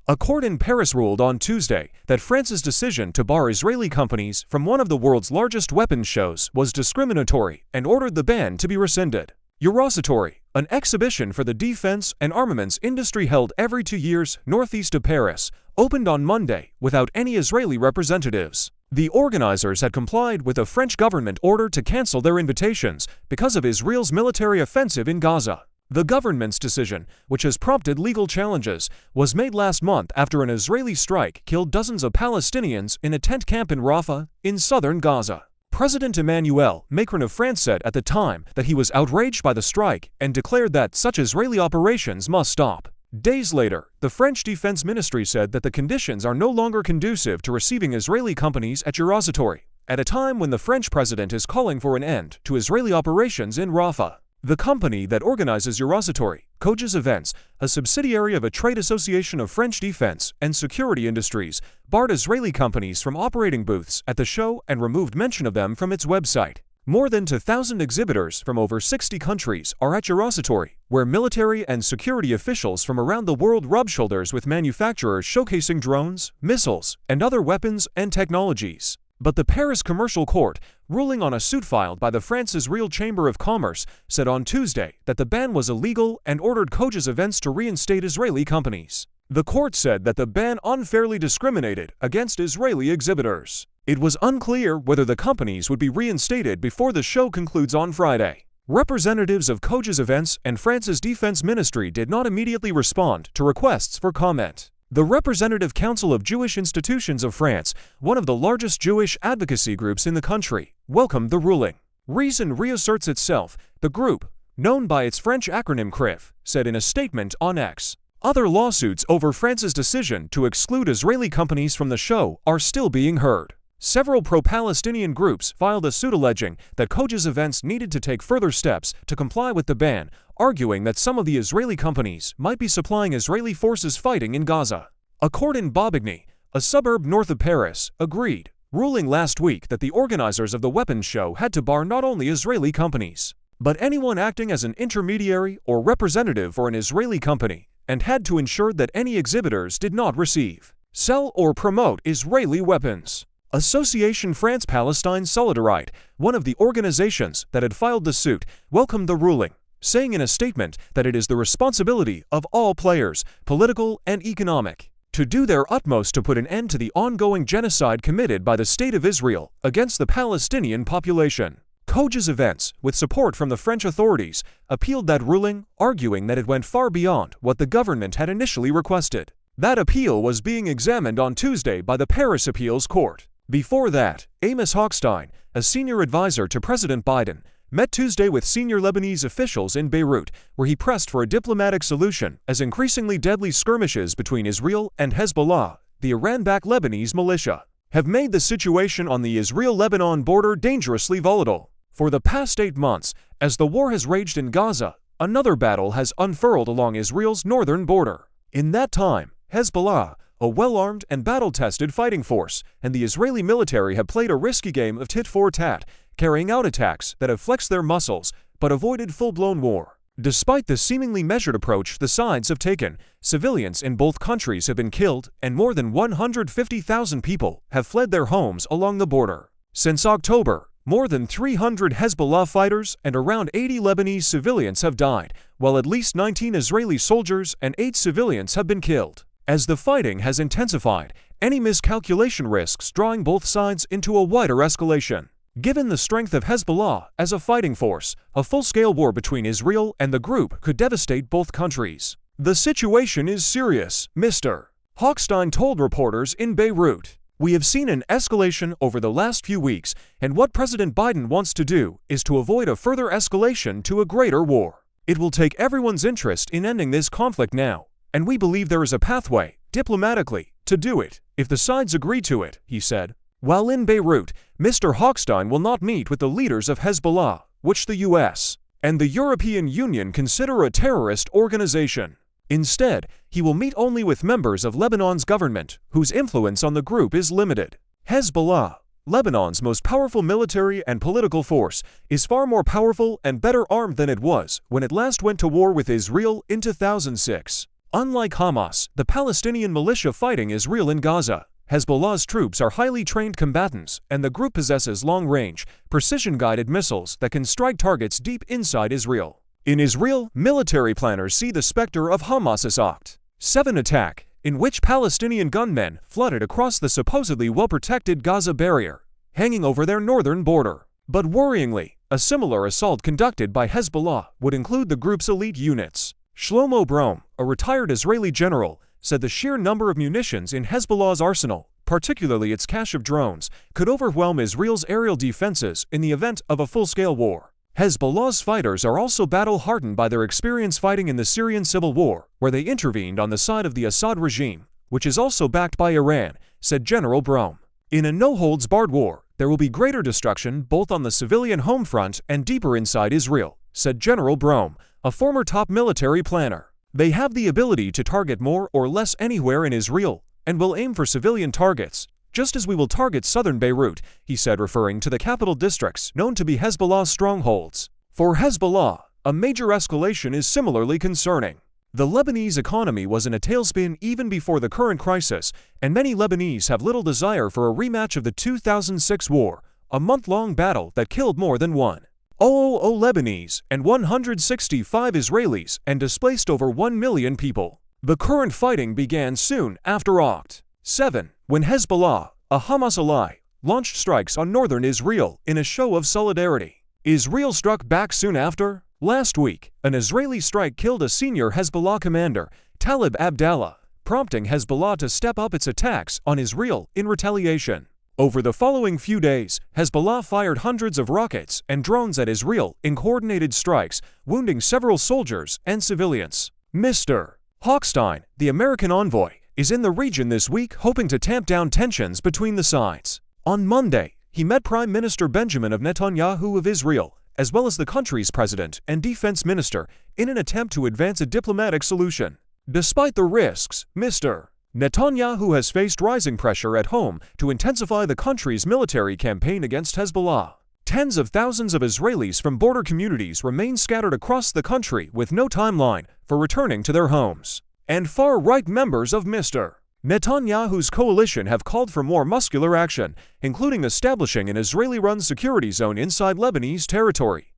A court in Paris ruled on Tuesday that France's decision to bar Israeli companies from one of the world's largest weapons shows was discriminatory and ordered the ban to be rescinded. Eurosatory, an exhibition for the defense and armaments industry held every 2 years northeast of Paris, opened on Monday without any Israeli representatives. The organizers had complied with a French government order to cancel their invitations because of Israel's military offensive in Gaza. The government's decision, which has prompted legal challenges, was made last month after an Israeli strike killed dozens of Palestinians in a tent camp in Rafah, in southern Gaza. President Emmanuel Macron of France said at the time that he was outraged by the strike and declared that such Israeli operations must stop. Days later, the French Defense Ministry said that the conditions are no longer conducive to receiving Israeli companies at Eurosatory, at a time when the French president is calling for an end to Israeli operations in Rafah. The company that organizes Eurosatory, Coges Events, a subsidiary of a trade association of French defense and security industries, barred Israeli companies from operating booths at the show and removed mention of them from its website. More than 2,000 exhibitors from over 60 countries are at Eurosatory, where military and security officials from around the world rub shoulders with manufacturers showcasing drones, missiles, and other weapons and technologies. But the Paris Commercial Court, ruling on a suit filed by the France-Israel Chamber of Commerce, said on Tuesday that the ban was illegal and ordered Coges Events to reinstate Israeli companies. The court said that the ban unfairly discriminated against Israeli exhibitors. It was unclear whether the companies would be reinstated before the show concludes on Friday. Representatives of Coges Events and France's Defense Ministry did not immediately respond to requests for comment. The Representative Council of Jewish Institutions of France, one of the largest Jewish advocacy groups in the country, welcomed the ruling. Reason reasserts itself, the group, known by its French acronym CRIF, said in a statement on X. Other lawsuits over France's decision to exclude Israeli companies from the show are still being heard. Several pro-Palestinian groups filed a suit alleging that Coges Events needed to take further steps to comply with the ban, arguing that some of the Israeli companies might be supplying Israeli forces fighting in Gaza. A court in Bobigny, a suburb north of Paris, agreed, ruling last week that the organizers of the weapons show had to bar not only Israeli companies, but anyone acting as an intermediary or representative for an Israeli company, and had to ensure that any exhibitors did not receive, sell, or promote Israeli weapons. Association France-Palestine Solidarite, one of the organizations that had filed the suit, welcomed the ruling, saying in a statement that it is the responsibility of all players, political and economic, to do their utmost to put an end to the ongoing genocide committed by the State of Israel against the Palestinian population. Coges Events, with support from the French authorities, appealed that ruling, arguing that it went far beyond what the government had initially requested. That appeal was being examined on Tuesday by the Paris Appeals Court. Before that, Amos Hochstein, a senior advisor to President Biden, met Tuesday with senior Lebanese officials in Beirut, where he pressed for a diplomatic solution as increasingly deadly skirmishes between Israel and Hezbollah, the Iran-backed Lebanese militia, have made the situation on the Israel-Lebanon border dangerously volatile. For the past 8 months, as the war has raged in Gaza, another battle has unfurled along Israel's northern border. In that time, Hezbollah, a well-armed and battle-tested fighting force, and the Israeli military have played a risky game of tit-for-tat, carrying out attacks that have flexed their muscles but avoided full-blown war. Despite the seemingly measured approach the sides have taken, civilians in both countries have been killed and more than 150,000 people have fled their homes along the border. Since October, more than 300 Hezbollah fighters and around 80 Lebanese civilians have died, while at least 19 Israeli soldiers and 8 civilians have been killed. As the fighting has intensified, any miscalculation risks drawing both sides into a wider escalation. Given the strength of Hezbollah as a fighting force, a full-scale war between Israel and the group could devastate both countries. The situation is serious, Mr. Hochstein told reporters in Beirut. We have seen an escalation over the last few weeks, and what President Biden wants to do is to avoid a further escalation to a greater war. It will take everyone's interest in ending this conflict now, and we believe there is a pathway, diplomatically, to do it, if the sides agree to it, he said. While in Beirut, Mr. Hochstein will not meet with the leaders of Hezbollah, which the U.S. and the European Union consider a terrorist organization. Instead, he will meet only with members of Lebanon's government, whose influence on the group is limited. Hezbollah, Lebanon's most powerful military and political force, is far more powerful and better armed than it was when it last went to war with Israel in 2006. Unlike Hamas, the Palestinian militia fighting Israel in Gaza, Hezbollah's troops are highly trained combatants, and the group possesses long-range, precision-guided missiles that can strike targets deep inside Israel. In Israel, military planners see the specter of Hamas's Oct. 7 attack, in which Palestinian gunmen flooded across the supposedly well-protected Gaza barrier, hanging over their northern border. But worryingly, a similar assault conducted by Hezbollah would include the group's elite units. Shlomo Brom, a retired Israeli general, said the sheer number of munitions in Hezbollah's arsenal, particularly its cache of drones, could overwhelm Israel's aerial defenses in the event of a full-scale war. Hezbollah's fighters are also battle-hardened by their experience fighting in the Syrian civil war, where they intervened on the side of the Assad regime, which is also backed by Iran, said General Brom. In a no-holds-barred war, there will be greater destruction both on the civilian home front and deeper inside Israel, said General Brom, a former top military planner. They have the ability to target more or less anywhere in Israel, and will aim for civilian targets, just as we will target southern Beirut, he said, referring to the capital districts known to be Hezbollah's strongholds. For Hezbollah, a major escalation is similarly concerning. The Lebanese economy was in a tailspin even before the current crisis, and many Lebanese have little desire for a rematch of the 2006 war, a month-long battle that killed more than 1,000 Lebanese and 165 Israelis and displaced over 1 million people. The current fighting began soon after Oct. 7, when Hezbollah, a Hamas ally, launched strikes on northern Israel in a show of solidarity. Israel struck back soon after. Last week, an Israeli strike killed a senior Hezbollah commander, Talib Abdallah, prompting Hezbollah to step up its attacks on Israel in retaliation. Over the following few days, Hezbollah fired hundreds of rockets and drones at Israel in coordinated strikes, wounding several soldiers and civilians. Mr. Hochstein, the American envoy, is in the region this week hoping to tamp down tensions between the sides. On Monday, he met Prime Minister Benjamin Netanyahu of Israel, as well as the country's president and defense minister, in an attempt to advance a diplomatic solution. Despite the risks, Mr. Netanyahu has faced rising pressure at home to intensify the country's military campaign against Hezbollah. Tens of thousands of Israelis from border communities remain scattered across the country with no timeline for returning to their homes. And far-right members of Mr. Netanyahu's coalition have called for more muscular action, including establishing an Israeli-run security zone inside Lebanese territory.